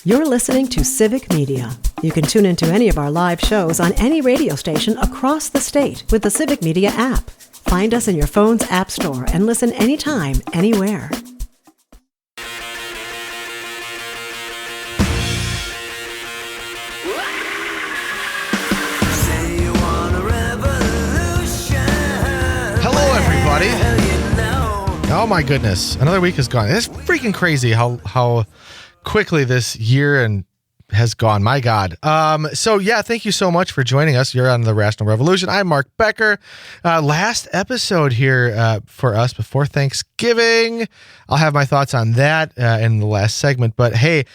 You're listening to Civic Media. You can tune into any of our live shows on any radio station across the state with the Civic Media app. Find us in your phone's app store and listen anytime, anywhere. Hello, everybody. Oh my goodness, another week is gone. It's freaking crazy how quickly this year has gone. My God. So yeah, thank you so much for joining us. You're on the Rational Revolution. I'm Mark Becker. Last episode here for us before Thanksgiving. I'll have my thoughts on that in the last segment. But hey,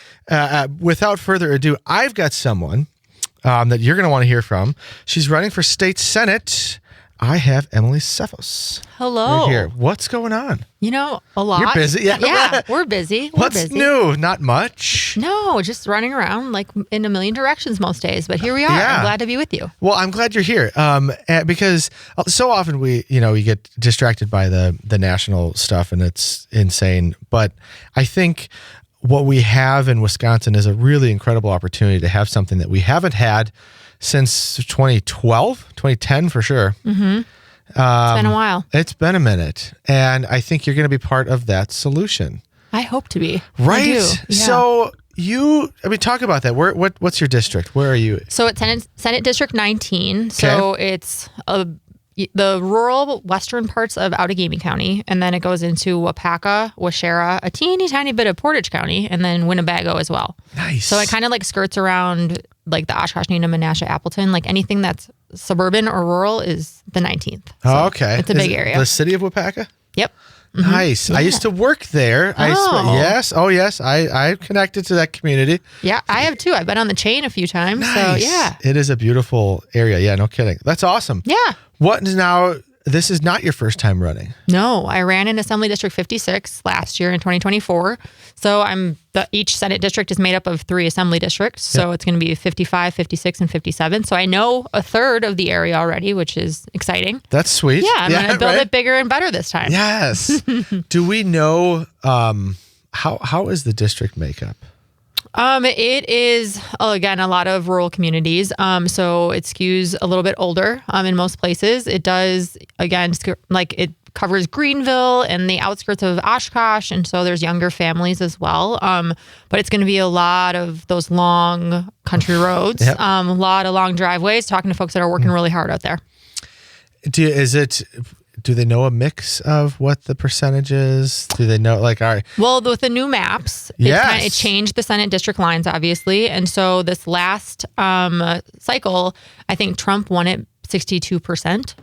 without further ado, I've got someone that you're going to want to hear from. She's running for state senate. I have Emily Tseffos. Hello. Right here. What's going on? You know, a lot. You're busy. Yeah, we're busy. What's new? Not much. No, just running around like in a million directions most days. But here we are. Yeah. I'm glad to be with you. Well, I'm glad you're here. Because so often we get distracted by the national stuff and it's insane. But I think what we have in Wisconsin is a really incredible opportunity to have something that we haven't had since 2010 for sure. Mm-hmm. It's been a while. It's been a minute. And I think you're going to be part of that solution. I hope to be. Right? I do. Yeah. So talk about that. What's your district? Where are you? So it's Senate District 19. So it's the rural western parts of Outagamie County. And then it goes into Wapaka, Waushara, a teeny tiny bit of Portage County, and then Winnebago as well. Nice. So it kind of like skirts around like the Oshkosh, Needham, Menasha, Appleton. Like anything that's suburban or rural is the 19th. So okay. It's a big area. The city of Wapaka? Yep. Mm-hmm. Nice. Yeah. I used to work there. Oh. Yes. I connected to that community. Yeah, I have too. I've been on the chain a few times. Nice. So yeah. It is a beautiful area. Yeah, no kidding. That's awesome. Yeah. What now? This is not your first time running. No, I ran in Assembly District 56 last year in 2024. So each Senate district is made up of 3 assembly districts. So It's going to be 55, 56, and 57. So I know a third of the area already, which is exciting. That's sweet. Yeah, I'm going to build it bigger and better this time. Yes. Do we know how is the district makeup? It is, again, a lot of rural communities. So it skews a little bit older in most places. It does, again, it covers Greenville and the outskirts of Oshkosh. And so there's younger families as well. But it's going to be a lot of those long country roads, a lot of long driveways, talking to folks that are working really hard out there. Do they know a mix of what the percentage is? Do they know, Well, with the new maps, it changed the Senate district lines, obviously. And so this last cycle, I think Trump won it 62%.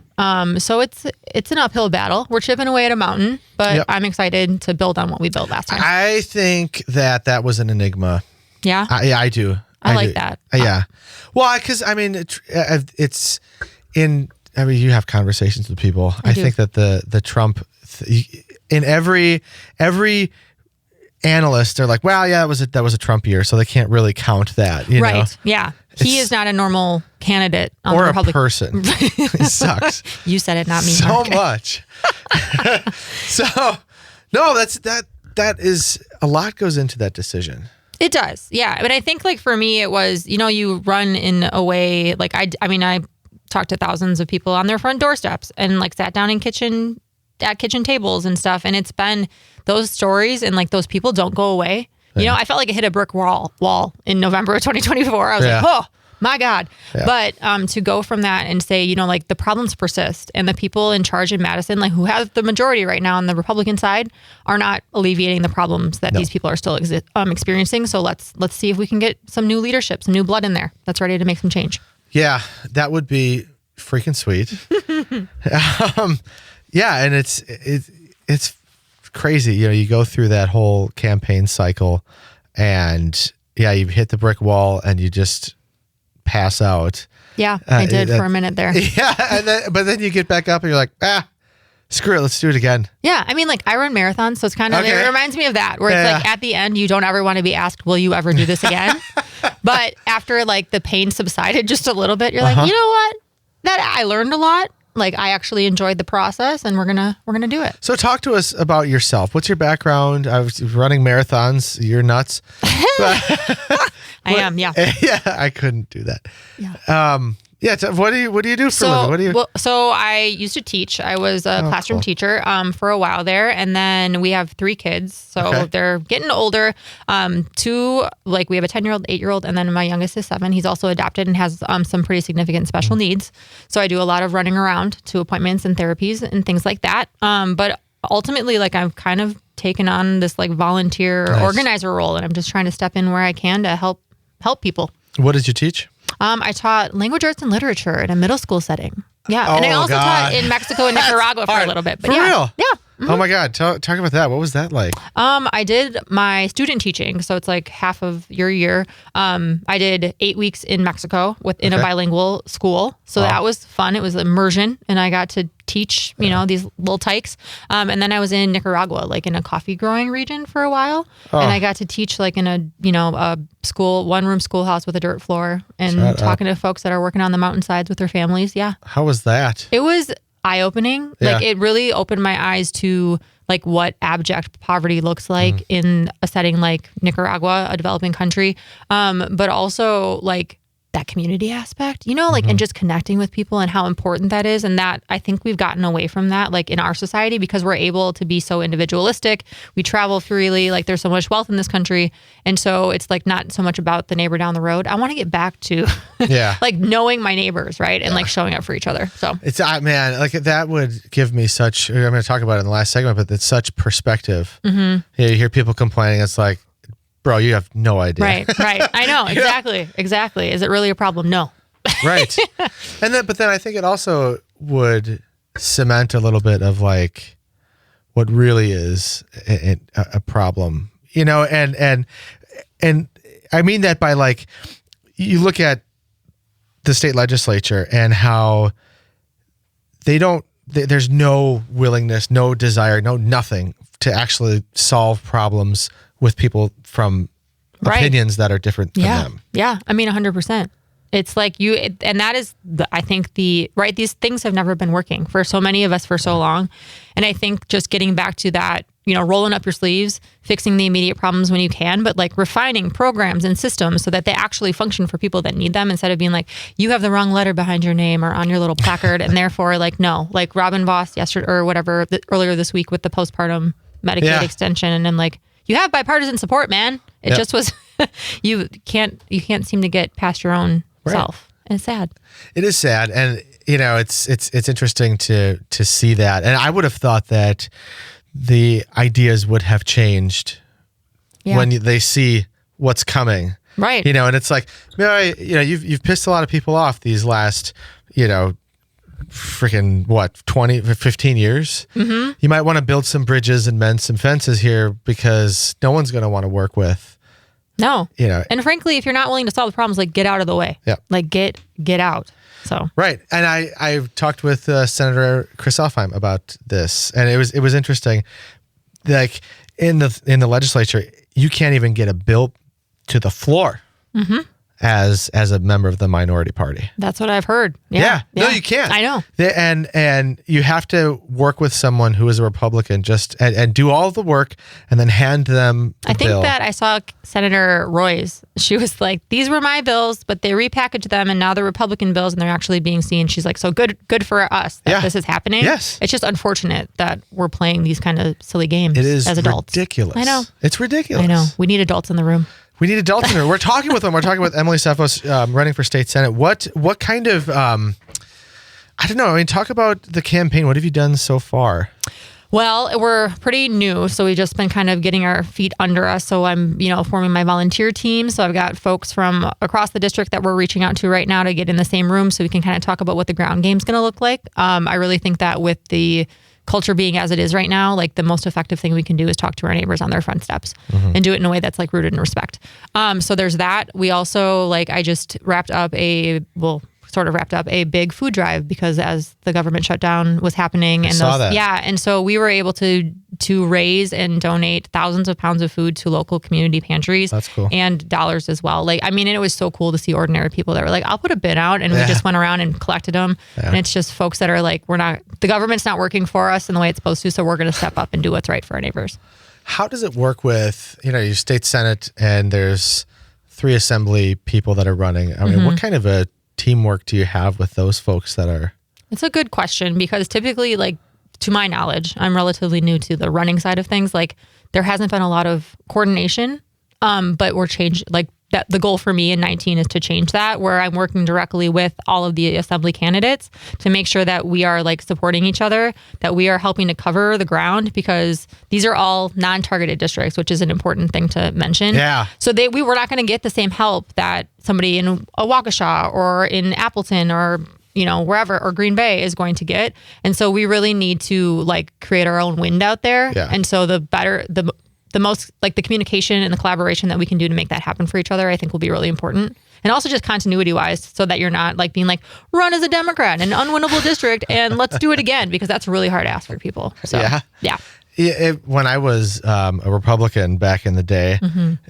So it's an uphill battle. We're chipping away at a mountain, but I'm excited to build on what we built last time. I think that was an enigma. Yeah? I do. I like that. Yeah. Well, because, it's in... you have conversations with people. I think that the Trump in every analyst, they're like, well, yeah, that was a Trump year, so they can't really count that. You know? Yeah. He is not a normal candidate on or the Republican. A person. He sucks. You said it, not me. So Mark. much. So no, that is a lot goes into that decision. It does. Yeah. But I think for me, it was, you run in a way I talked to thousands of people on their front doorsteps and sat down at kitchen tables and stuff. And it's been those stories and those people don't go away. Yeah. I felt like it hit a brick wall in November of 2024. I was like, oh my God. Yeah. But to go from that and say, the problems persist and the people in charge in Madison, who have the majority right now on the Republican side, are not alleviating the problems that these people are still experiencing. So let's see if we can get some new leadership, some new blood in there that's ready to make some change. Yeah, that would be freaking sweet. And it's crazy. You go through that whole campaign cycle, and you hit the brick wall, and you just pass out. Yeah, I did for a minute there. Yeah, but then you get back up, and you're like, screw it, let's do it again. Yeah, I run marathons, so it's kind of, it reminds me of that, where it's at the end, you don't ever want to be asked, will you ever do this again? But after the pain subsided just a little bit, you're like, you know what? That I learned a lot. Like I actually enjoyed the process, and we're gonna do it. So talk to us about yourself. What's your background? I was running marathons. You're nuts. I am. Yeah. Yeah, I couldn't do that. Yeah. What do you do for a living? So I used to teach. I was a classroom teacher for a while there, and then we have 3 kids, so they're getting older. 2, like we have a 10-year-old, 8-year-old, and then my youngest is 7. He's also adopted and has some pretty significant special needs. So I do a lot of running around to appointments and therapies and things like that. But ultimately, like I've kind of taken on this like volunteer organizer role, and I'm just trying to step in where I can to help people. What did you teach? I taught language arts and literature in a middle school setting. Yeah. And I also taught in Mexico and Nicaragua for a little bit. But for real? Yeah. Mm-hmm. Oh my God. Talk about that. What was that like? I did my student teaching. So it's like half of your year. I did 8 weeks in Mexico in a bilingual school. So that was fun. It was immersion, and I got to teach, these little tykes. And then I was in Nicaragua, like in a coffee growing region for a while. And I got to teach like in a school, 1-room schoolhouse with a dirt floor, and talking to folks that are working on the mountainsides with their families. Yeah. How was that? It was eye-opening. Yeah. Like it really opened my eyes to like what abject poverty looks like in a setting like Nicaragua, a developing country. But also like that community aspect, and just connecting with people and how important that is. And that I think we've gotten away from that, like in our society, because we're able to be so individualistic. We travel freely, like there's so much wealth in this country. And so it's like not so much about the neighbor down the road. I want to get back to like knowing my neighbors, right? And like showing up for each other. So it's, man, like that would give me such, I'm going to talk about it in the last segment, but it's such perspective. You hear people complaining. It's like, bro, you have no idea. Right. I know. Exactly. Is it really a problem? No. Right. But then I think it also would cement a little bit of like what really is a problem, and I mean that by like, you look at the state legislature and how there's no willingness, no desire, nothing to actually solve problems with people from opinions that are different from them. Yeah. I mean, 100%. It's like and that is, I think these things have never been working for so many of us for so long. And I think just getting back to that, rolling up your sleeves, fixing the immediate problems when you can, but like refining programs and systems so that they actually function for people that need them, instead of being like, you have the wrong letter behind your name or on your little placard. And therefore like, no, like Robin Voss yesterday or whatever, earlier this week with the postpartum Medicaid extension. And then like, you have bipartisan support, man. It just was, you can't seem to get past your own self. And it's sad. It is sad. And, it's interesting to see that. And I would have thought that the ideas would have changed when they see what's coming. Right. And it's like, you've pissed a lot of people off these last, freaking 20, 15 years. You might want to build some bridges and mend some fences here, because no one's going to want to work with. No. And frankly, if you're not willing to solve the problems, like get out of the way. Yeah. Like get out. So. Right. And I've talked with Senator Chris Elfheim about this, and it was interesting. Like in the legislature, you can't even get a bill to the floor. As a member of the minority party. That's what I've heard. Yeah. No, you can't. I know. And you have to work with someone who is a Republican and do all the work and then hand them the bill. That I saw Senator Roy's. She was like, these were my bills, but they repackaged them and now they're Republican bills and they're actually being seen. She's like, so good for us that this is happening. Yes. It's just unfortunate that we're playing these kind of silly games as adults. Ridiculous. I know. It's ridiculous. I know. We need adults in the room. We need adults in there. We're talking with them. We're talking with Emily Tseffos, running for state senate. What kind of, I don't know. I mean, talk about the campaign. What have you done so far? Well, we're pretty new, so we've just been kind of getting our feet under us. So I'm, forming my volunteer team. So I've got folks from across the district that we're reaching out to right now to get in the same room so we can kind of talk about what the ground game's going to look like. I really think that with the culture being as it is right now, like the most effective thing we can do is talk to our neighbors on their front steps and do it in a way that's like rooted in respect. So there's that. We also I just wrapped up sort sort of wrapped up a big food drive because as the government shutdown was happening, and saw that. Yeah, and so we were able to raise and donate thousands of pounds of food to local community pantries. That's cool. And dollars as well. Like, I mean, it was so cool to see ordinary people that were like, I'll put a bin out, and we just went around and collected them. Yeah. And it's just folks that are like, the government's not working for us in the way it's supposed to, so we're going to step up and do what's right for our neighbors. How does it work with, your state Senate and there's 3 assembly people that are running? I mean, what kind of a teamwork do you have with those folks that are? It's a good question because typically, like, to my knowledge, I'm relatively new to the running side of things. Like, there hasn't been a lot of coordination, but we're changed. Like, that the goal for me in 19 is to change that, where I'm working directly with all of the assembly candidates to make sure that we are like supporting each other, that we are helping to cover the ground, because these are all non-targeted districts, which is an important thing to mention. Yeah. So we were not going to get the same help that somebody in a Waukesha or in Appleton or wherever, or Green Bay is going to get. And so we really need to like create our own wind out there. Yeah. And so the most like the communication and the collaboration that we can do to make that happen for each other, I think will be really important. And also just continuity wise, so that you're not like being like, run as a Democrat in an unwinnable district and let's do it again, because that's a really hard ask for people. So yeah. When I was a Republican back in the day,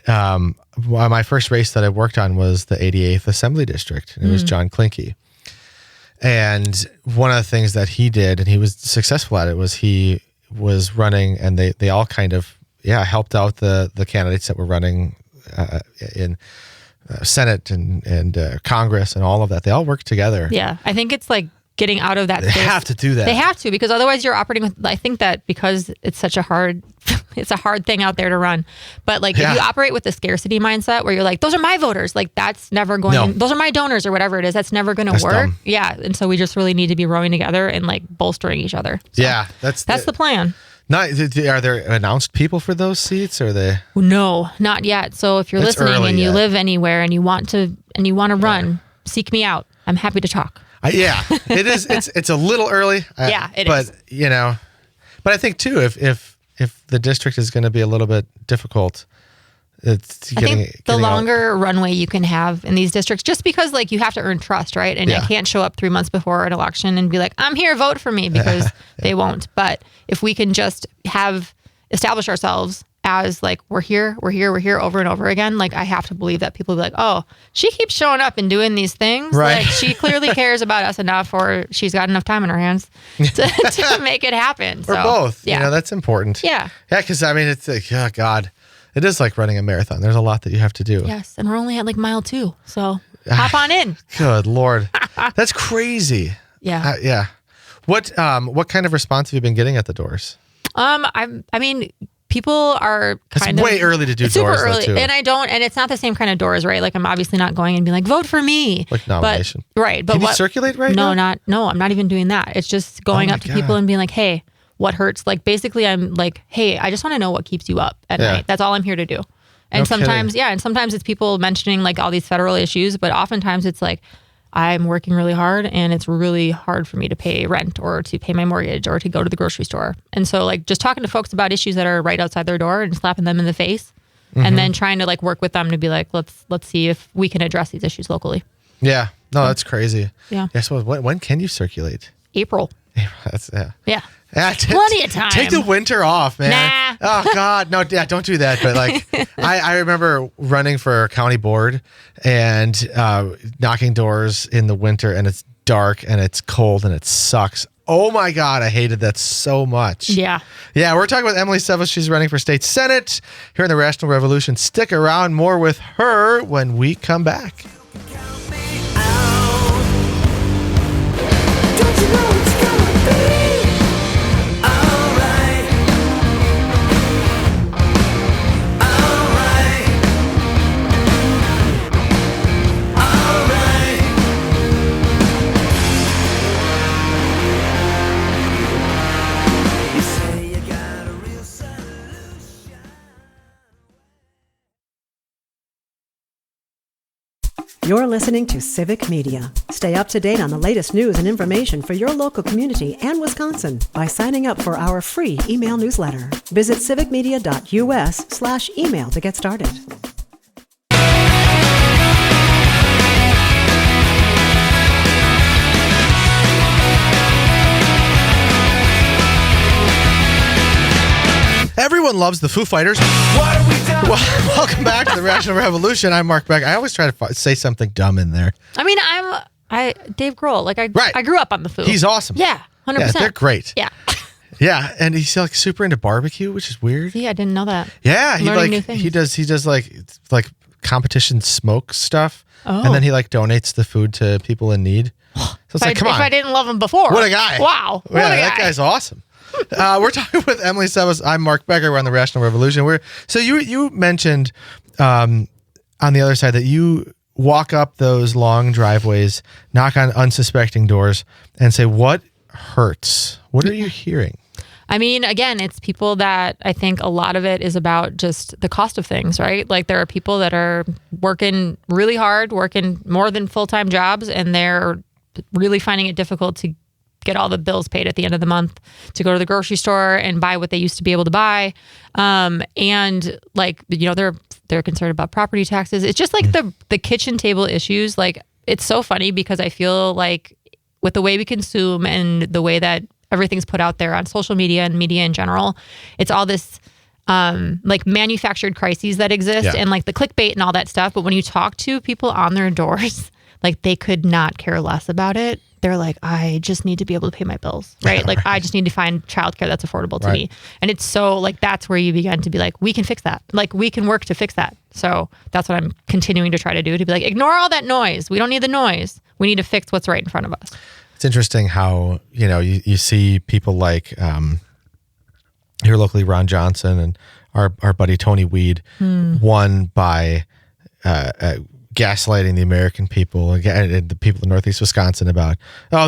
my first race that I worked on was the 88th Assembly District. And it was John Klinke. And one of the things that he did, and he was successful at it, was he was running, and they all kind of helped out the candidates that were running in Senate and Congress and all of that. They all worked together. Yeah, I think it's like getting out of that space. They have to do that. They have to, because otherwise you're operating with, I think that because it's such a hard thing out there to run. But like if you operate with the scarcity mindset where you're like, those are my voters, like that's never going, those are my donors or whatever it is, that's never going to work. Dumb. Yeah. And so we just really need to be rowing together and like bolstering each other. So that's the plan. Not, are there announced people for those seats? Or are they? No, not yet. So if you're listening and you live anywhere and you want to run, seek me out. I'm happy to talk. It is. It's a little early. It is. But I think too, if the district is going to be a little bit difficult, I think the longer runway you can have in these districts, just because like you have to earn trust, right? And I can't show up 3 months before an election and be like, I'm here, vote for me, because they won't. But if we can just establish ourselves as like, we're here over and over again, like I have to believe that people will be like, oh, she keeps showing up and doing these things. Right. Like she clearly cares about us enough, or she's got enough time in her hands to make it happen. Or both. Yeah. That's important. Yeah. Yeah. Cause I mean, it's like, oh God, it is like running a marathon. There's a lot that you have to do. Yes. And we're only at like mile 2. So hop on in. Good Lord. That's crazy. Yeah. Yeah. What kind of response have you been getting at the doors? I mean, people are kind of way early to do doors, super early, though, too. and it's not the same kind of doors, right? Like I'm obviously not going and being like, vote for me, like nomination, right? But can you circulate right now? No, I'm not even doing that. It's just going up to people and being like, hey, what hurts? Like basically, I'm like, hey, I just want to know what keeps you up at night. That's all I'm here to do. And sometimes it's people mentioning like all these federal issues, but oftentimes it's like, I'm working really hard and it's really hard for me to pay rent or to pay my mortgage or to go to the grocery store. And so like just talking to folks about issues that are right outside their door and slapping them in the face and then trying to like work with them to be like, let's see if we can address these issues locally. Yeah. No, that's crazy. Yeah. Yeah. So when can you circulate? April. That's Yeah. Plenty of time. Take the winter off, man. Nah. Oh God, no, don't do that. But like, I remember running for county board and knocking doors in the winter, and it's dark and it's cold and it sucks. Oh my God, I hated that so much. Yeah. Yeah, we're talking with Emily Tseffos. She's running for state senate here in the Rational Revolution. Stick around, more with her when we come back. You're listening to Civic Media. Stay up to date on the latest news and information for your local community and Wisconsin by signing up for our free email newsletter. Visit civicmedia.us/email to get started. Everyone loves the Foo Fighters. Well, welcome back to the Rational Revolution. I'm Mark Beck. I always try to say something dumb in there. I mean, Dave Grohl. Like I grew up on the Foo. He's awesome. Yeah, 100%. Yeah, they're great. Yeah. Yeah, and he's like super into barbecue, which is weird. See, I didn't know that. Yeah, Learning new things. he does like competition smoke stuff, Oh. and then he like donates the food to people in need. So it's like, come on. If I didn't love him before. What a guy. Wow. What Yeah, a guy. that guy's awesome. We're talking with Emily Tseffos. I'm Mark Becker. We're on the Rational Revolution. So you mentioned on the other side that you walk up those long driveways, knock on unsuspecting doors, and say, what hurts? What are you hearing? I mean, again, it's people that I think a lot of it is about just the cost of things, right? Like there are people that are working really hard, working more than full-time jobs, and they're really finding it difficult to get all the bills paid at the end of the month, to go to the grocery store and buy what they used to be able to buy. And like, you know, they're concerned about property taxes. It's just like the kitchen table issues. Like, it's so funny because I feel like with the way we consume and the way that everything's put out there on social media and media in general, it's all this like manufactured crises that exist and like the clickbait and all that stuff. But when you talk to people on their doors, like they could not care less about it. They're like, I just need to be able to pay my bills, right? Like I just need to find childcare that's affordable to me. And it's so like, that's where you begin to be like, we can fix that. Like we can work to fix that. So that's what I'm continuing to try to do, to be like, ignore all that noise. We don't need the noise. We need to fix what's right in front of us. It's interesting how, you know, you see people like here locally, Ron Johnson and our buddy Tony Weed won by gaslighting the American people and the people in Northeast Wisconsin about,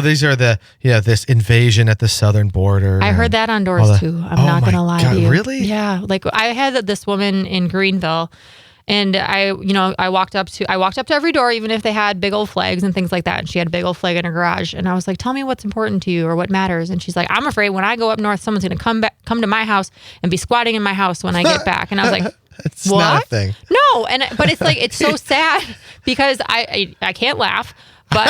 these are this invasion at the southern border. I heard that on doors too. I'm not going to lie to you. Really? Yeah. Like I had this woman in Greenville, and I walked up to every door, even if they had big old flags and things like that. And she had a big old flag in her garage. And I was like, tell me what's important to you or what matters. And she's like, I'm afraid when I go up north, someone's going to come to my house and be squatting in my house when I get back. And I was like, it's what? not a thing. No. But it's like, it's so sad because I can't laugh. But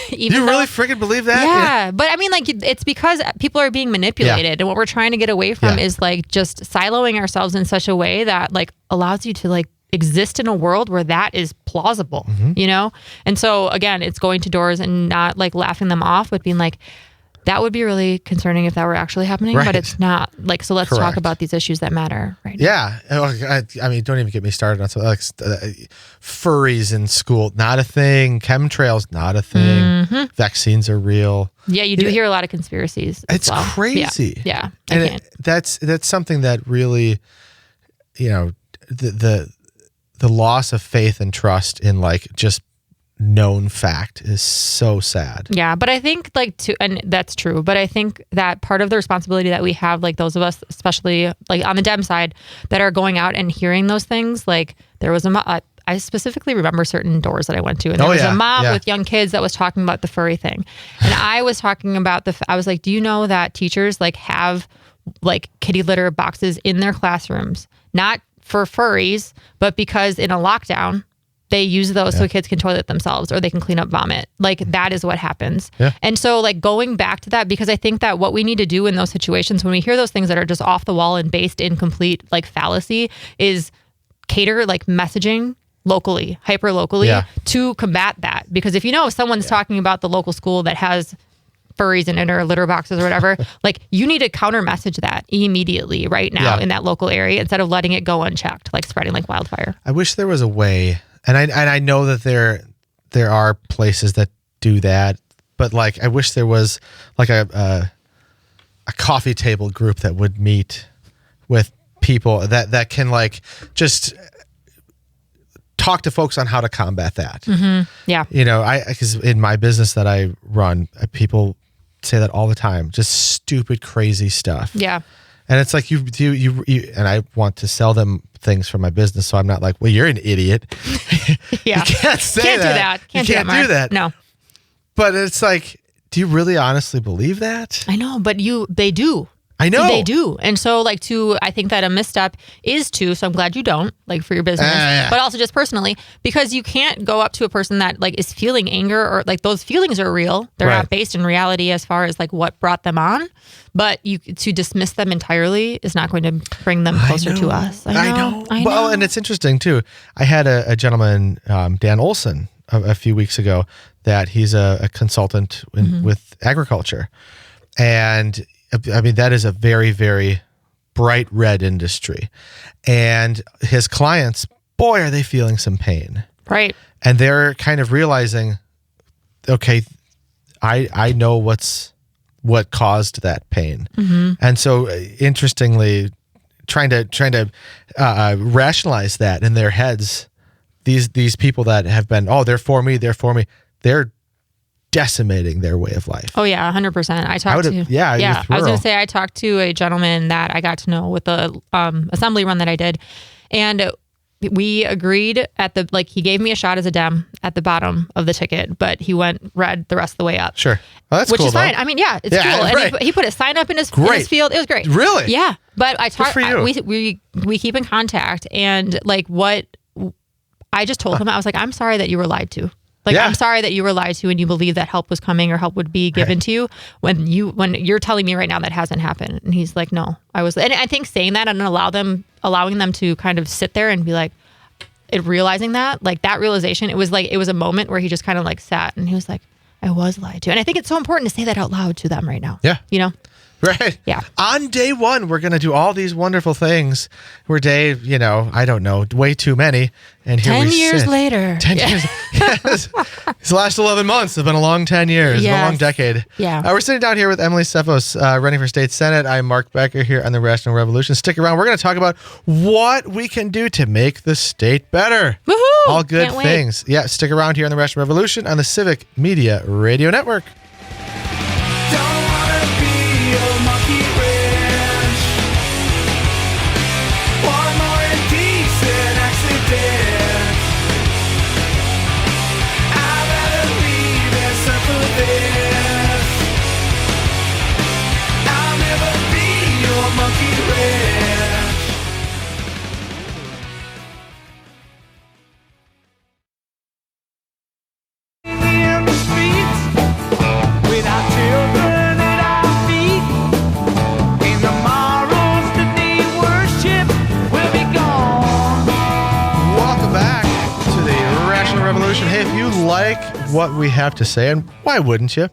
you really freaking believe that? Yeah. But I mean, like, it's because people are being manipulated. And what we're trying to get away from is like just siloing ourselves in such a way that like allows you to like exist in a world where that is plausible, you know? And so again, it's going to doors and not like laughing them off, but being like, that would be really concerning if that were actually happening, but it's not. Like, so let's talk about these issues that matter right now. Yeah. I mean, don't even get me started on something like furries in school. Not a thing. Chemtrails, not a thing. Vaccines are real. Yeah, you do hear a lot of conspiracies. It's crazy. Yeah. And that's something that really, you know, the loss of faith and trust in like just known fact is so sad. Yeah, but I think and that's true, but I think that part of the responsibility that we have, like those of us, especially like on the Dem side, that are going out and hearing those things, like there was I specifically remember certain doors that I went to, and there was a mom with young kids that was talking about the furry thing. And I was talking about I was like, do you know that teachers like have like kitty litter boxes in their classrooms, not for furries, but because in a lockdown, they use those so kids can toilet themselves or they can clean up vomit. Like that is what happens. Yeah. And so like going back to that, because I think that what we need to do in those situations when we hear those things that are just off the wall and based in complete like fallacy is cater like messaging locally, hyper locally to combat that. Because if you know someone's talking about the local school that has furries in it or litter boxes or whatever, like you need to counter message that immediately right now in that local area instead of letting it go unchecked, like spreading like wildfire. I wish there was a way. And I know that there are places that do that, but like I wish there was like a coffee table group that would meet with people that can like just talk to folks on how to combat that. Yeah, you know, because in my business that I run, people say that all the time, just stupid, crazy stuff. Yeah. And it's like you and I want to sell them things for my business, so I'm not like, well, you're an idiot. Yeah, you can't say that. Can't do that. No. But it's like, do you really honestly believe that? I know, but they do. I know. They do. And so I think that a misstep is so I'm glad you don't, for your business, but also just personally, because you can't go up to a person that is feeling anger or those feelings are real. They're not based in reality as far as what brought them on, but to dismiss them entirely is not going to bring them closer to us. I know. Well, and it's interesting too. I had a gentleman, Dan Olson, a few weeks ago, that he's a consultant with agriculture. And I mean, that is a very, very bright red industry. And his clients, boy, are they feeling some pain. Right. And they're kind of realizing, okay, I know what caused that pain. And so interestingly, trying to rationalize that in their heads, these people that have been, they're for me, they're decimating their way of life. Oh yeah, 100%. I was going to say, I talked to a gentleman that I got to know with the assembly run that I did, and we agreed he gave me a shot as a Dem at the bottom of the ticket, but he went red the rest of the way up. Sure. Well, that's which cool, is fine. though. I mean, yeah, it's cool. And he put a sign up in his field. It was great. Really? Yeah. But I talked. We keep in contact, and what I just told him, I was like, I'm sorry that you were lied to. I'm sorry that you were lied to and you believe that help was coming or help would be given to you when you're telling me right now that hasn't happened. And he's like, no, I was. And I think saying that and allowing them to kind of sit there and be realizing that realization, it was a moment where he just kind of sat and he was like, I was lied to. And I think it's so important to say that out loud to them right now. Yeah. Right. Yeah. On day one, we're going to do all these wonderful things. We're day, I don't know, way too many. And here 10 we years sit. later. 10 years. Yes. These last 11 months have been a long 10 years, a long decade. Yeah. We're sitting down here with Emily Tseffos, running for state senate. I'm Mark Becker here on the Rational Revolution. Stick around. We're going to talk about what we can do to make the state better. Woohoo! All good things. Yeah, stick around here on the Rational Revolution on the Civic Media Radio Network. Hey, if you like what we have to say, and why wouldn't you?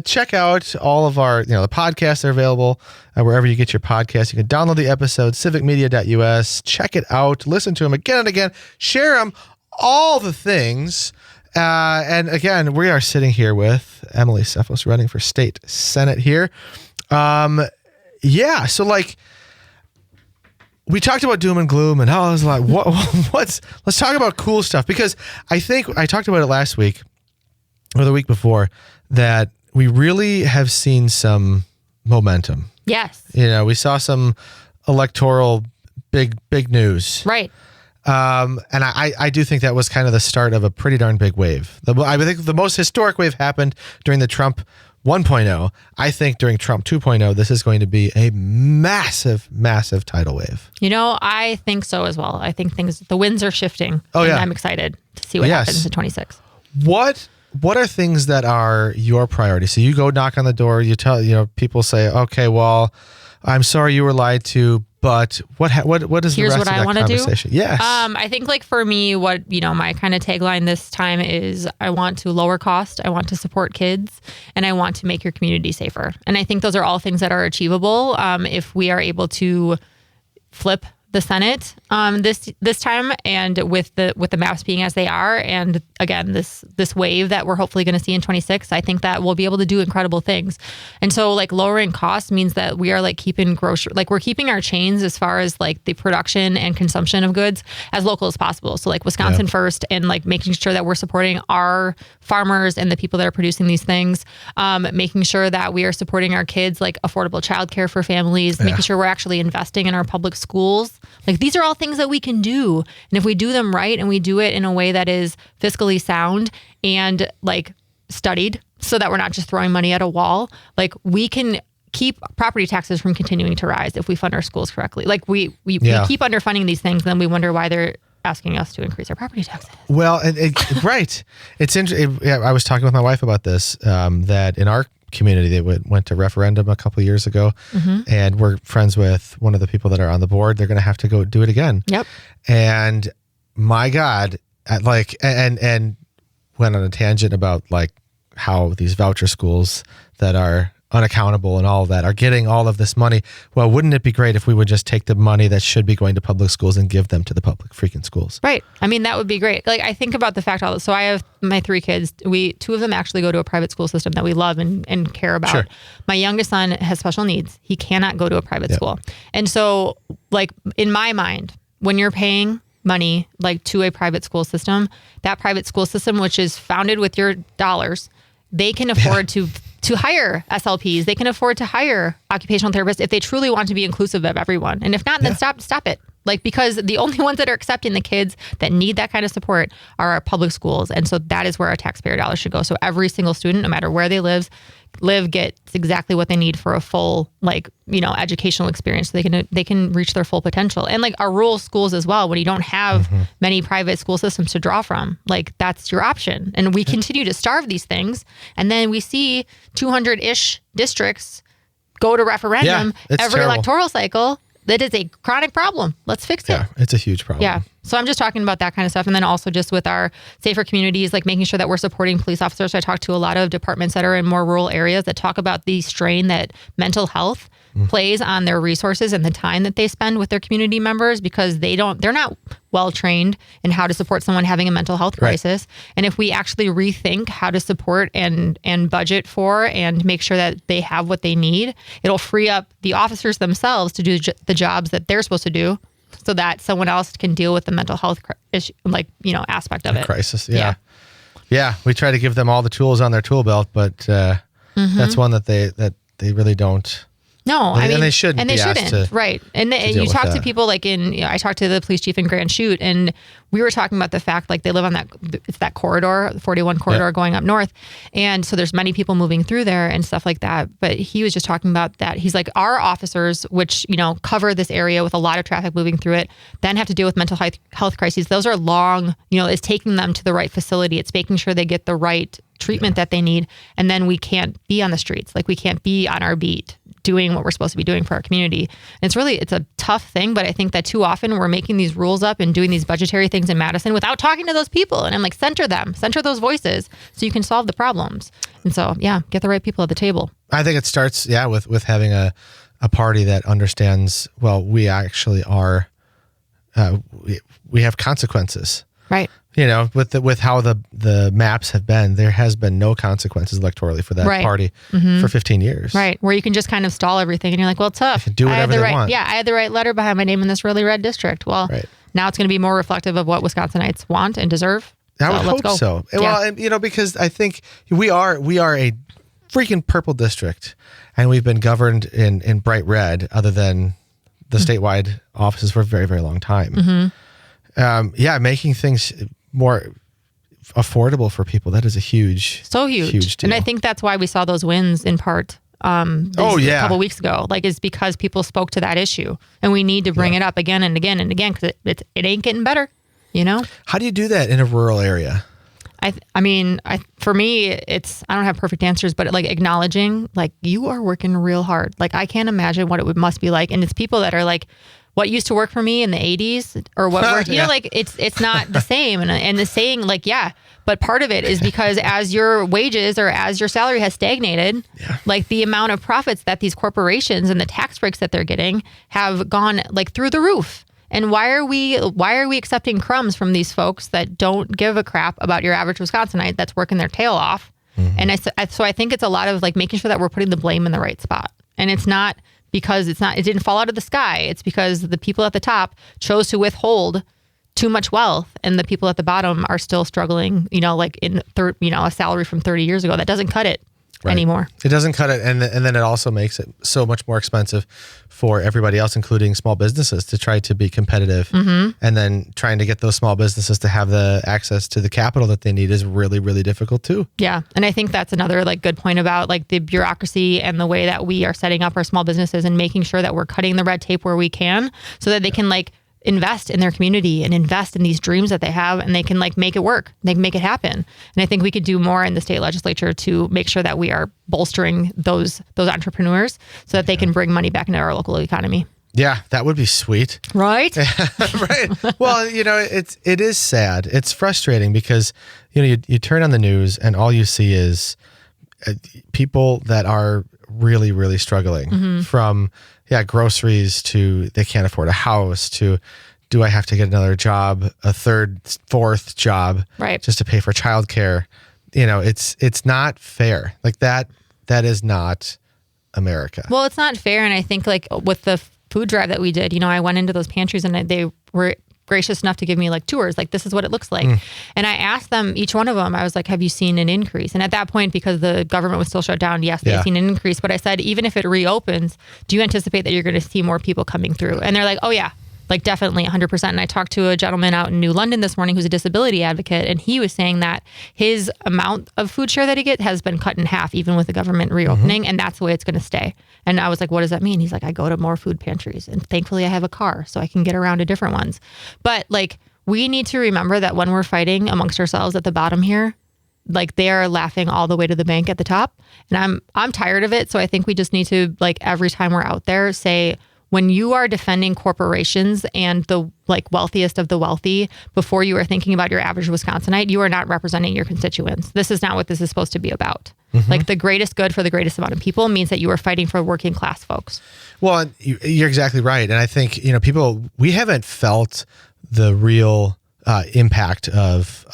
Check out all of our, the podcasts are available wherever you get your podcasts. You can download the episodes, civicmedia.us. Check it out. Listen to them again and again. Share them. All the things. And again, we are sitting here with Emily Tseffos, running for state senate here. So we talked about doom and gloom and I was like, let's talk about cool stuff, because I think I talked about it last week or the week before that we really have seen some momentum. Yes. We saw some electoral big news. Right. And I do think that was kind of the start of a pretty darn big wave. I think the most historic wave happened during the Trump 1.0. I think during Trump 2.0, this is going to be a massive, massive tidal wave. I think so as well. I think the winds are shifting. Oh, yeah. I'm excited to see what happens in 26. What are things that are your priorities? So you go knock on the door, you tell, people say, okay, well, I'm sorry you were lied to, but what is Here's the rest of that conversation? Yes. I think for me, what, my kind of tagline this time is I want to lower cost, I want to support kids, and I want to make your community safer. And I think those are all things that are achievable if we are able to flip the Senate this time, and with the maps being as they are, and again this wave that we're hopefully going to see in 26, I think that we'll be able to do incredible things. And so lowering costs means that we are keeping we're keeping our chains as far as the production and consumption of goods as local as possible. So Wisconsin first, and making sure that we're supporting our farmers and the people that are producing these things, making sure that we are supporting our kids, affordable childcare for families, making sure we're actually investing in our public schools. These are all things that we can do. And if we do them right and we do it in a way that is fiscally sound and studied, so that we're not just throwing money at a wall, we can keep property taxes from continuing to rise if we fund our schools correctly. Like we keep underfunding these things, and then we wonder why they're asking us to increase our property taxes. Well, right. It's interesting. I was talking with my wife about this, that in our community, they went to referendum a couple of years ago, and we're friends with one of the people that are on the board. They're going to have to go do it again. Yep. And my God, and went on a tangent about like how these voucher schools that are unaccountable and all of that are getting all of this money. Well, wouldn't it be great if we would just take the money that should be going to public schools and give them to the public freaking schools? Right. I mean, that would be great. Like, I think about the fact, so I have my 3 kids. Two of them actually go to a private school system that we love and care about. Sure. My youngest son has special needs. He cannot go to a private school. And so, like, in my mind, when you're paying money like to a private school system, that private school system, which is founded with your dollars, they can afford to hire SLPs. They can afford to hire occupational therapists if they truly want to be inclusive of everyone. And if not, then stop it. Like, because the only ones that are accepting the kids that need that kind of support are our public schools. And so that is where our taxpayer dollars should go. So every single student, no matter where they live, gets exactly what they need for a full, educational experience. So they can reach their full potential. And like our rural schools as well, when you don't have many private school systems to draw from, like that's your option. And we continue to starve these things. And then we see 200-ish districts go to referendum every terrible. Electoral cycle. That is a chronic problem. Let's fix it. Yeah, it's a huge problem. Yeah. So I'm just talking about that kind of stuff. And then also just with our safer communities, like making sure that we're supporting police officers. I talk to a lot of departments that are in more rural areas that talk about the strain that mental health plays on their resources and the time that they spend with their community members, because they're not well trained in how to support someone having a mental health crisis. Right. And if we actually rethink how to support and budget for and make sure that they have what they need, it'll free up the officers themselves to do the jobs that they're supposed to do, so that someone else can deal with the mental health issue, aspect of it. Crisis. Yeah. We try to give them all the tools on their tool belt, but that's one that they really don't. No, and they shouldn't. Right. And you talk to people like I talked to the police chief in Grand Chute, and we were talking about the fact like they live on that corridor, the 41 corridor going up north. And so there's many people moving through there and stuff like that. But he was just talking about that. He's like, our officers, which, cover this area with a lot of traffic moving through it, then have to deal with mental health crises. Those are long, it's taking them to the right facility. It's making sure they get the right treatment that they need. And then we can't be on the streets. Like we can't be on our beat doing what we're supposed to be doing for our community. And it's a tough thing, but I think that too often we're making these rules up and doing these budgetary things in Madison without talking to those people. And I'm like, center those voices so you can solve the problems. And so, get the right people at the table. I think it starts, with having a party that understands, well, we actually are, we have consequences. Right. With how the maps have been, there has been no consequences electorally for that party for 15 years. Right. Where you can just kind of stall everything and you're like, well, tough. Do whatever they want. Yeah, I had the right letter behind my name in this really red district. Well, now it's going to be more reflective of what Wisconsinites want and deserve. I would hope so. Yeah. Well, because I think we are a freaking purple district, and we've been governed in bright red, other than the statewide offices, for a very, very long time. Making things more affordable for people, that is a huge deal. And I think that's why we saw those wins in part a couple weeks ago, is because people spoke to that issue, and we need to bring it up again and again and again, because it ain't getting better. How do you do that in a rural area? For me, it's, I don't have perfect answers, but acknowledging you are working real hard. I can't imagine what it must be like. And it's people that are what used to work for me in the 80s or what worked, it's not the same. And the saying but part of it is because as your wages or as your salary has stagnated, the amount of profits that these corporations and the tax breaks that they're getting have gone through the roof. And why are we accepting crumbs from these folks that don't give a crap about your average Wisconsinite that's working their tail off? And so I think it's a lot of making sure that we're putting the blame in the right spot. And it's not because it didn't fall out of the sky. It's because the people at the top chose to withhold too much wealth, and the people at the bottom are still struggling, in a salary from 30 years ago. That doesn't cut it. anymore. It doesn't cut it. And then it also makes it so much more expensive for everybody else, including small businesses, to try to be competitive. And then trying to get those small businesses to have the access to the capital that they need is really, really difficult too. Yeah. And I think that's another like good point about like the bureaucracy and the way that we are setting up our small businesses and making sure that we're cutting the red tape where we can so that they can like invest in their community and invest in these dreams that they have, and they can like make it work. They can make it happen. And I think we could do more in the state legislature to make sure that we are bolstering those entrepreneurs so that they can bring money back into our local economy. Yeah, that would be sweet. Right? Right. Well, it is sad. It's frustrating because, you turn on the news and all you see is people that are really, really struggling from groceries to they can't afford a house to do I have to get another job, a third, fourth job, right, just to pay for childcare. It's not fair. Like that is not America. Well, it's not fair. And I think like with the food drive that we did, I went into those pantries and they were gracious enough to give me like tours, like this is what it looks like. And I asked them, each one of them, I was like, have you seen an increase? And at that point, because the government was still shut down, yes, they had seen an increase. But I said, even if it reopens, do you anticipate that you're going to see more people coming through? And they're like, oh yeah, like definitely 100%. And I talked to a gentleman out in New London this morning who's a disability advocate, and he was saying that his amount of food share that he gets has been cut in half, even with the government reopening, and that's the way it's going to stay. And I was like, what does that mean? He's like, I go to more food pantries, and thankfully I have a car, so I can get around to different ones. But like, we need to remember that when we're fighting amongst ourselves at the bottom here, like they are laughing all the way to the bank at the top. And I'm tired of it. So I think we just need to, like, every time we're out there, say, when you are defending corporations and the like wealthiest of the wealthy, before you are thinking about your average Wisconsinite, you are not representing your constituents. This is not what this is supposed to be about. Like the greatest good for the greatest amount of people means that you are fighting for working class folks. Well, you're exactly right. And I think, we haven't felt the real impact of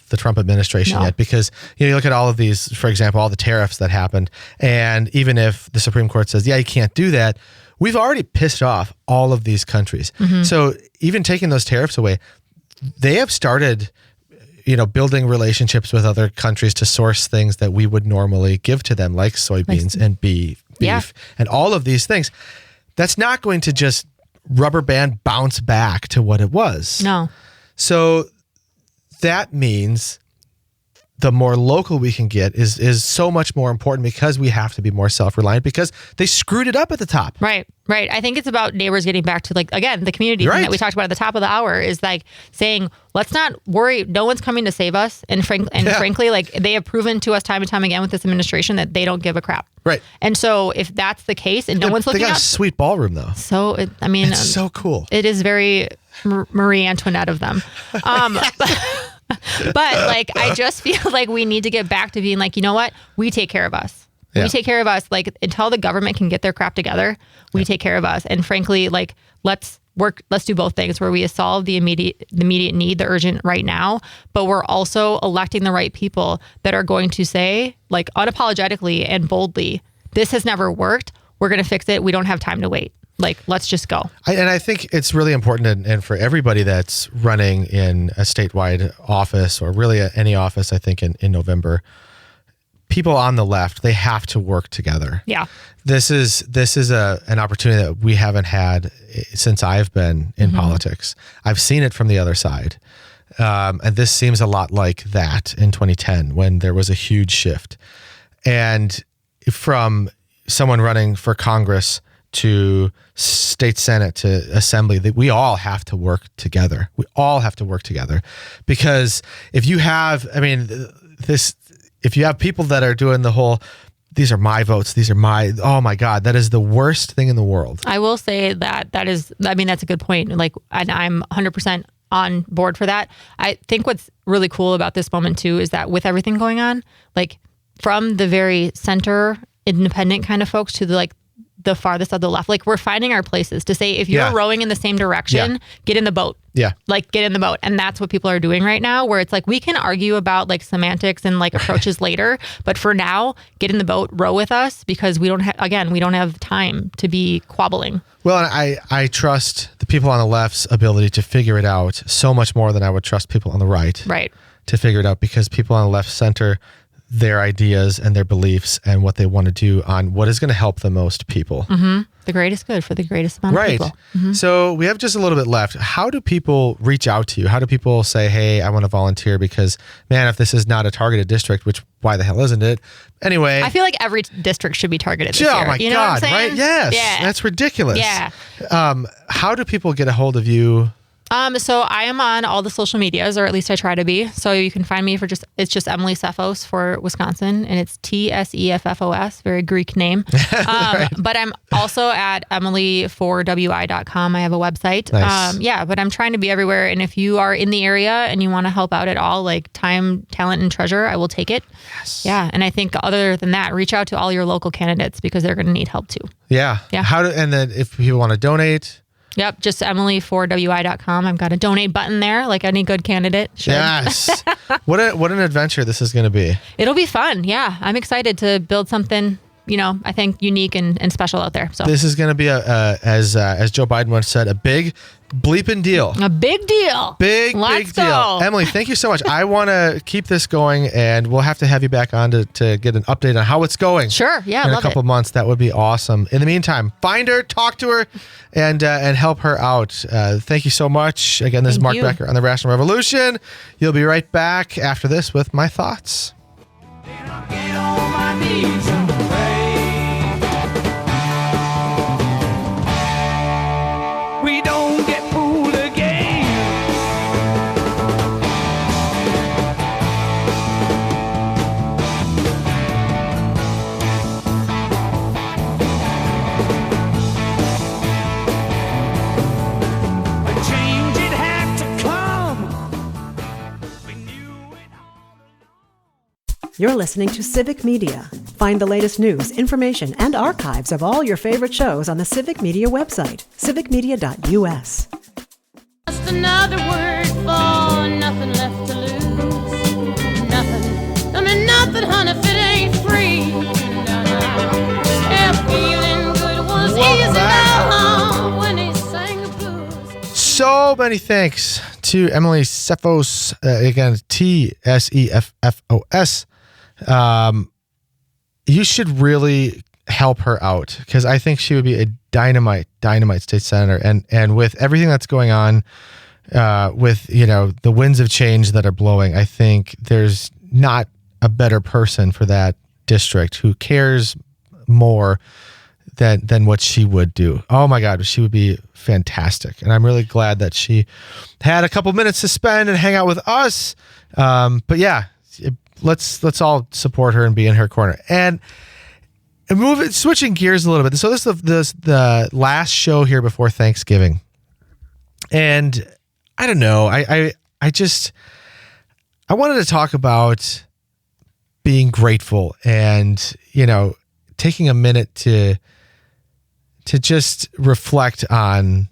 the Trump administration yet, because you look at all of these, for example, all the tariffs that happened. And even if the Supreme Court says, yeah, you can't do that, we've already pissed off all of these countries. So even taking those tariffs away, they have started, building relationships with other countries to source things that we would normally give to them, like soybeans and beef and all of these things. That's not going to just rubber band bounce back to what it was. No. So that means the more local we can get is so much more important, because we have to be more self-reliant, because they screwed it up at the top. Right. I think it's about neighbors getting back to, like, again, the community thing that we talked about at the top of the hour is like saying, let's not worry. No one's coming to save us. And frankly, like, they have proven to us time and time again with this administration that they don't give a crap. Right. And so if that's the case and no one's looking out. They got a sweet ballroom though. So, it's so cool. It is very Marie Antoinette of them. But like, I just feel like we need to get back to being like, you know what? We take care of us. We take care of us. Like, until the government can get their crap together, we take care of us. And frankly, like, let's do both things, where we solve the immediate need, the urgent right now, but we're also electing the right people that are going to say, like, unapologetically and boldly, this has never worked. We're going to fix it. We don't have time to wait. Like, let's just go. And I think it's really important, and for everybody that's running in a statewide office, or really any office, I think in November, people on the left, they have to work together. Yeah. This is an opportunity that we haven't had since I've been in politics. I've seen it from the other side. And this seems a lot like that in 2010, when there was a huge shift. And from someone running for Congress to state Senate to assembly, that we all have to work together. We all have to work together, because if you have, if you have people that are doing the whole, these are my votes, oh my God, that is the worst thing in the world. I will say that's a good point. Like, and I'm 100% on board for that. I think what's really cool about this moment too, is that with everything going on, like, from the very center independent kind of folks to the farthest of the left, like, we're finding our places to say, if you're rowing in the same direction, get in the boat. Yeah. Like, get in the boat. And that's what people are doing right now, where it's like, we can argue about like semantics and like approaches later, but for now, get in the boat, row with us, because we don't have time to be quabbling. Well, I trust the people on the left's ability to figure it out so much more than I would trust people on the right. Right. To figure it out, because people on the left center, their ideas and their beliefs and what they want to do on what is going to help the most people. Mm-hmm. The greatest good for the greatest amount of people. Mm-hmm. So we have just a little bit left. How do people reach out to you? How do people say, hey, I want to volunteer? Because, man, if this is not a targeted district, which why the hell isn't it? Anyway. I feel like every district should be targeted this year. Oh, my you know God, what I'm saying? right? Yes. Yeah. That's ridiculous. Yeah. How do people get a hold of you? So I am on all the social medias, or at least I try to be. So you can find me it's just Emily Tseffos for Wisconsin, and it's Tseffos, very Greek name. Right. But I'm also at emily4wi.com. I have a website. Nice. But I'm trying to be everywhere. And if you are in the area and you want to help out at all, like time, talent, and treasure, I will take it. Yes. Yeah. And I think other than that, reach out to all your local candidates because they're going to need help too. Yeah. Yeah. And then if people want to donate. Yep, just emily4wi.com. I've got a donate button there, like any good candidate should. Yes. What an adventure this is going to be. It'll be fun. Yeah, I'm excited to build something, I think unique and special out there. So this is going to be as Joe Biden once said, a big bleeping deal. A big deal. Big Let's deal. go. Emily, thank you so much. I want to keep this going, and we'll have to have you back on to get an update on how it's going. Sure. Yeah, in love a couple it. months. That would be awesome. In the meantime, find her, talk to her, and help her out. Thank you so much. Again, this is Mark Becker on the Rational Revolution. You'll be right back after this with my thoughts. We don't get fooled again. A change it had to come. We knew it all. You're listening to Civic Media. Find the latest news, information, and archives of all your favorite shows on the Civic Media website, civicmedia.us. Just another word for nothing left to lose. Nothing. I mean, nothing, honey, if it ain't free. Yeah, feeling good was easy now when he sang the blues. So many thanks to Emily Tseffos. Again, Tseffos. You should really help her out because I think she would be a dynamite state senator. And with everything that's going on, with the winds of change that are blowing, I think there's not a better person for that district who cares more than what she would do. Oh my God, she would be fantastic. And I'm really glad that she had a couple minutes to spend and hang out with us. But yeah, let's all support her and be in her corner. And switching gears a little bit. So this is the last show here before Thanksgiving. And I don't know, I wanted to talk about being grateful and, taking a minute to just reflect on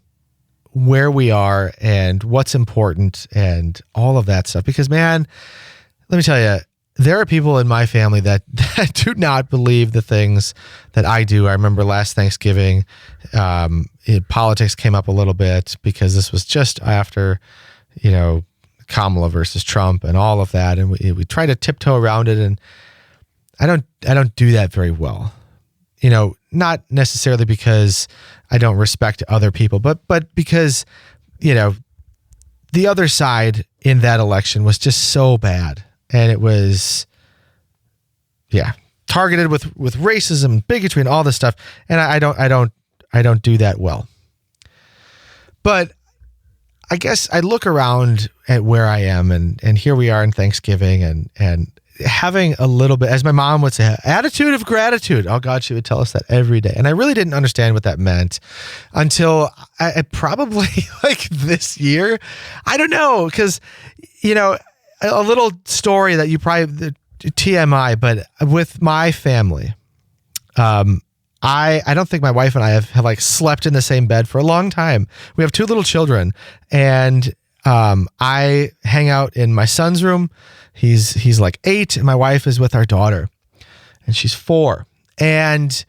where we are and what's important and all of that stuff. Because, man, let me tell you, there are people in my family that do not believe the things that I do. I remember last Thanksgiving, politics came up a little bit because this was just after, Kamala versus Trump and all of that. And we try to tiptoe around it. And I don't do that very well, not necessarily because I don't respect other people, but because, the other side in that election was just so bad. And it was, targeted with racism, bigotry, and all this stuff. And I don't do that well. But I guess I look around at where I am, and here we are in Thanksgiving, and having a little bit, as my mom would say, attitude of gratitude. Oh God, she would tell us that every day. And I really didn't understand what that meant until I probably like this year. I don't know, because, a little story that you probably, TMI, but with my family, I don't think my wife and I have like slept in the same bed for a long time. We have 2 little children, and I hang out in my son's room. He's like 8, and my wife is with our daughter, and she's 4. And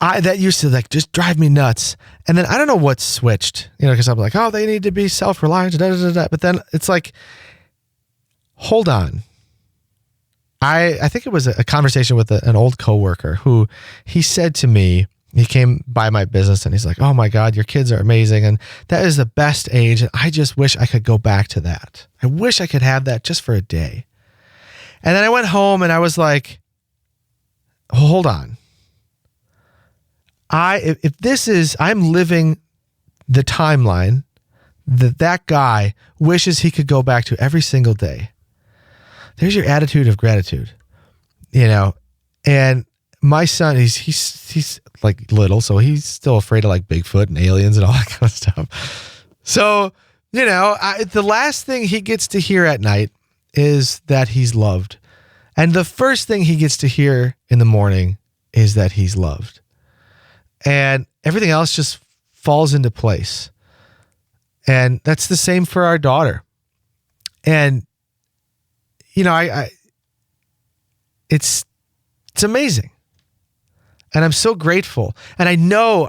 that used to like just drive me nuts. And then I don't know what switched, because I'm like, oh, they need to be self-reliant, But then it's like, hold on. I think it was a conversation with an old coworker who he said to me, he came by my business and he's like, oh my God, your kids are amazing. And that is the best age. And I just wish I could go back to that. I wish I could have that just for a day. And then I went home and I was like, hold on. If this is, I'm living the timeline that guy wishes he could go back to every single day. There's your attitude of gratitude, and my son, he's like little, so he's still afraid of like Bigfoot and aliens and all that kind of stuff. So, the last thing he gets to hear at night is that he's loved. And the first thing he gets to hear in the morning is that he's loved. And everything else just falls into place. And that's the same for our daughter. And it's amazing. And I'm so grateful. And I know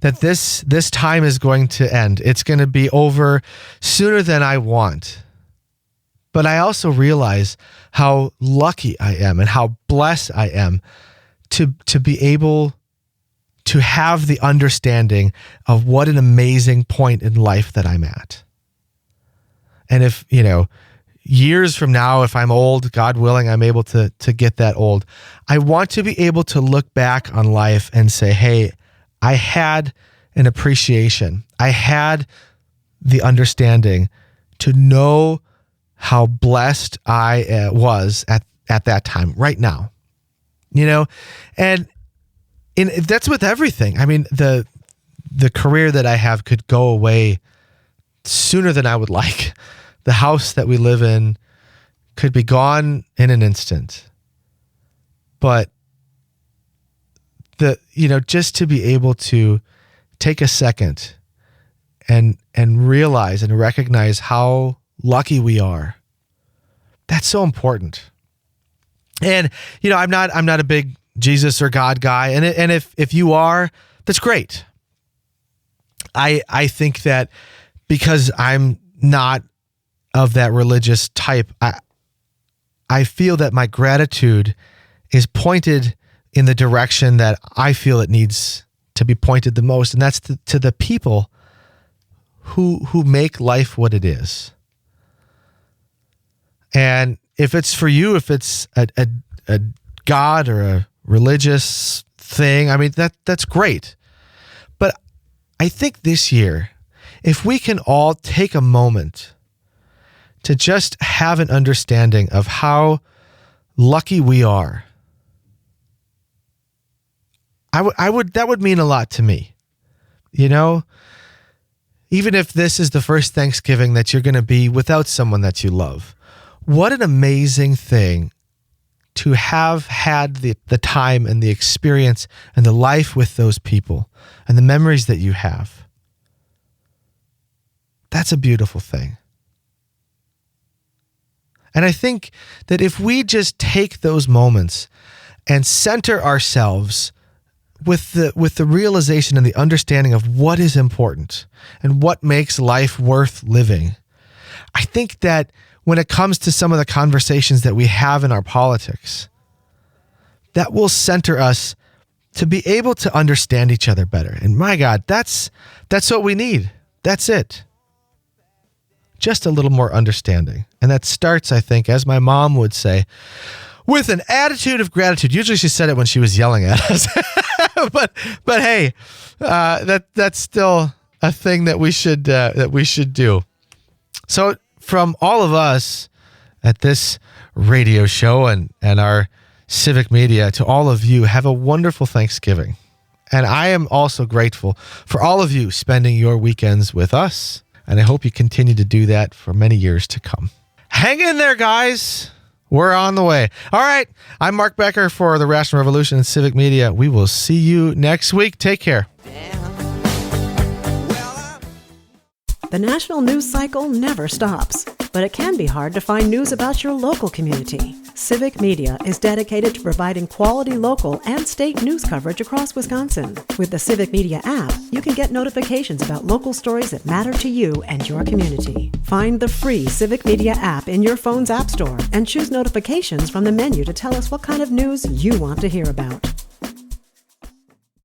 that this time is going to end. It's going to be over sooner than I want. But I also realize how lucky I am and how blessed I am to be able to have the understanding of what an amazing point in life that I'm at. And if, years from now, if I'm old, God willing, I'm able to get that old, I want to be able to look back on life and say, hey, I had an appreciation. I had the understanding to know how blessed I was at that time right now, and that's with everything. I mean, the career that I have could go away sooner than I would like. The house that we live in could be gone in an instant. But just to be able to take a second and realize and recognize how lucky we are. That's so important. And I'm not a big Jesus or God guy, and if you are, that's great. I think that because I'm not of that religious type, I feel that my gratitude is pointed in the direction that I feel it needs to be pointed the most, and that's to the people who make life what it is. And if it's for you, if it's a God or a religious thing, I mean, that's great. But I think this year, if we can all take a moment to just have an understanding of how lucky we are, that would mean a lot to me. Even if this is the first Thanksgiving that you're going to be without someone that you love, what an amazing thing to have had the time and the experience and the life with those people and the memories that you have. That's a beautiful thing. And I think that if we just take those moments and center ourselves with the realization and the understanding of what is important and what makes life worth living, I think that when it comes to some of the conversations that we have in our politics, that will center us to be able to understand each other better. And my God, that's what we need. That's it. Just a little more understanding. And that starts, I think, as my mom would say, with an attitude of gratitude. Usually she said it when she was yelling at us. but hey, that's still a thing that we should do. So from all of us at this radio show and our civic media, to all of you, have a wonderful Thanksgiving. And I am also grateful for all of you spending your weekends with us. And I hope you continue to do that for many years to come. Hang in there, guys. We're on the way. All right. I'm Mark Becker for the Rational Revolution and Civic Media. We will see you next week. Take care. The national news cycle never stops. but it can be hard to find news about your local community. Civic Media is dedicated to providing quality local and state news coverage across Wisconsin. With the Civic Media app, you can get notifications about local stories that matter to you and your community. Find the free Civic Media app in your phone's app store and choose notifications from the menu to tell us what kind of news you want to hear about.